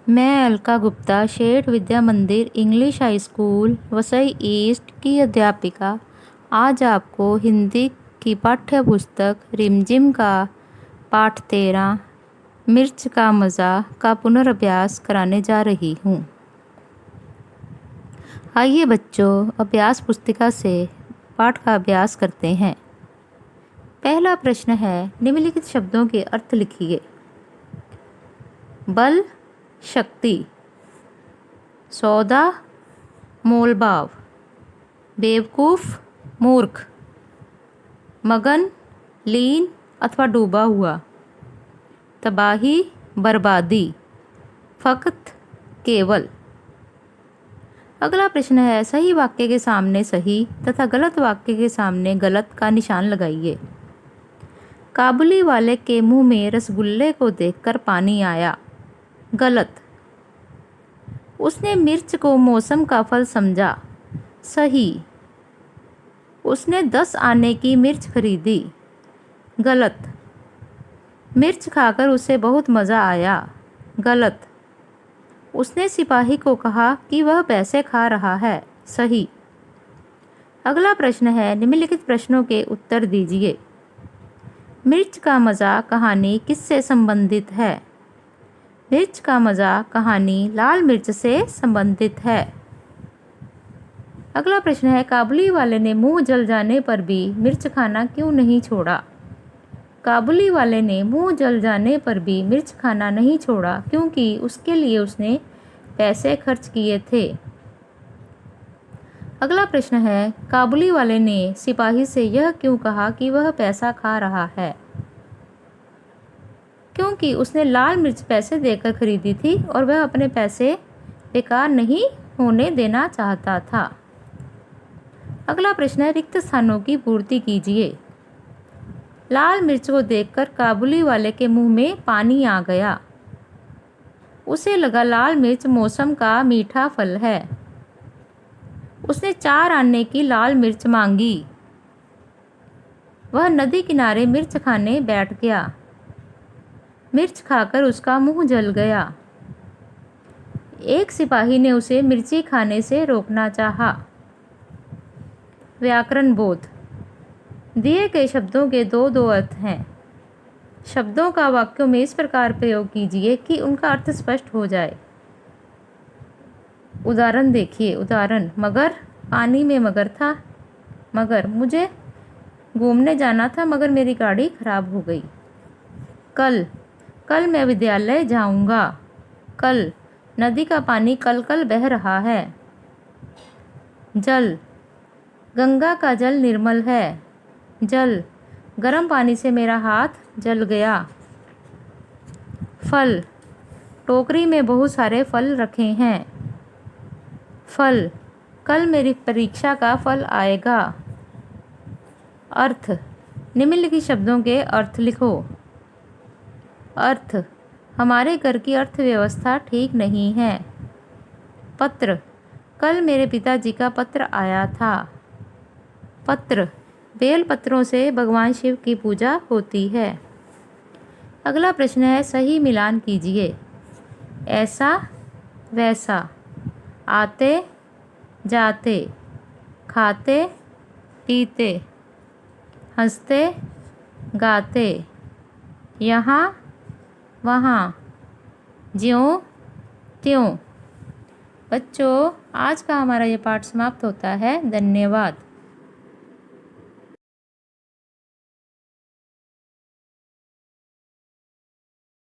मैं अलका गुप्ता शेठ विद्या मंदिर English high school Vasai east की अध्यापिका आज आपको हिंदी की पाठ्य पुस्तक रिमझिम का पाठ 13 मिर्च का मज़ा का पुनर्अभ्यास कराने जा रही हूँ। आइए बच्चों, अभ्यास पुस्तिका से पाठ का अभ्यास करते हैं। पहला प्रश्न है, निम्नलिखित शब्दों के अर्थ लिखिए। बल, शक्ति। सौदा, मोलभाव। बेवकूफ़, मूर्ख। मगन, लीन अथवा डूबा हुआ। तबाही, बर्बादी। फ़कत, केवल। अगला प्रश्न है, सही वाक्य के सामने सही तथा गलत वाक्य के सामने गलत का निशान लगाइए। काबुली वाले के मुंह में रसगुल्ले को देखकर पानी आया। गलत। उसने मिर्च को मौसम का फल समझा। सही। उसने 10 आने की मिर्च खरीदी। गलत। मिर्च खाकर उसे बहुत मज़ा आया। गलत। उसने सिपाही को कहा कि वह पैसे खा रहा है। सही। अगला प्रश्न है, निम्नलिखित प्रश्नों के उत्तर दीजिए। मिर्च का मज़ा कहानी किससे संबंधित है? मिर्च का मज़ा कहानी लाल मिर्च से संबंधित है। अगला प्रश्न है, काबुली वाले ने मुंह जल जाने पर भी मिर्च खाना क्यों नहीं छोड़ा? काबुली वाले ने मुंह जल जाने पर भी मिर्च खाना नहीं छोड़ा क्योंकि उसके लिए उसने पैसे खर्च किए थे। अगला प्रश्न है, काबुली वाले ने सिपाही से यह क्यों कहा कि वह पैसा खा रहा है? क्योंकि उसने लाल मिर्च पैसे देकर खरीदी थी और वह अपने पैसे बेकार नहीं होने देना चाहता था। अगला प्रश्न है, रिक्त स्थानों की पूर्ति कीजिए। लाल मिर्च को देखकर काबुली वाले के मुंह में पानी आ गया। उसे लगा लाल मिर्च मौसम का मीठा फल है। उसने 4 आने की लाल मिर्च मांगी। वह नदी किनारे मिर्च खाने बैठ गया। मिर्च खाकर उसका मुंह जल गया। एक सिपाही ने उसे मिर्ची खाने से रोकना चाहा। व्याकरण बोध। दिए गए शब्दों के दो अर्थ हैं। शब्दों का वाक्यों में इस प्रकार प्रयोग कीजिए कि उनका अर्थ स्पष्ट हो जाए। उदाहरण देखिए। उदाहरण, मगर, पानी में मगर था। मगर, मुझे घूमने जाना था मगर मेरी गाड़ी खराब हो गई। कल, कल मैं विद्यालय जाऊंगा। कल, नदी का पानी कल कल बह रहा है। जल, गंगा का जल निर्मल है। जल, गर्म पानी से मेरा हाथ जल गया। फल, टोकरी में बहुत सारे फल रखे हैं। फल, कल मेरी परीक्षा का फल आएगा। अर्थ, निम्नलिखित शब्दों के अर्थ लिखो। अर्थ, हमारे घर की अर्थव्यवस्था ठीक नहीं है। पत्र, कल मेरे पिताजी का पत्र आया था। पत्र, बेल पत्रों से भगवान शिव की पूजा होती है। अगला प्रश्न है, सही मिलान कीजिए। ऐसा, वैसा। आते, जाते। खाते, पीते। हंसते, गाते। यहाँ, वहाँ। ज्यों, त्यों। बच्चों, आज का हमारा ये पाठ समाप्त होता है। धन्यवाद।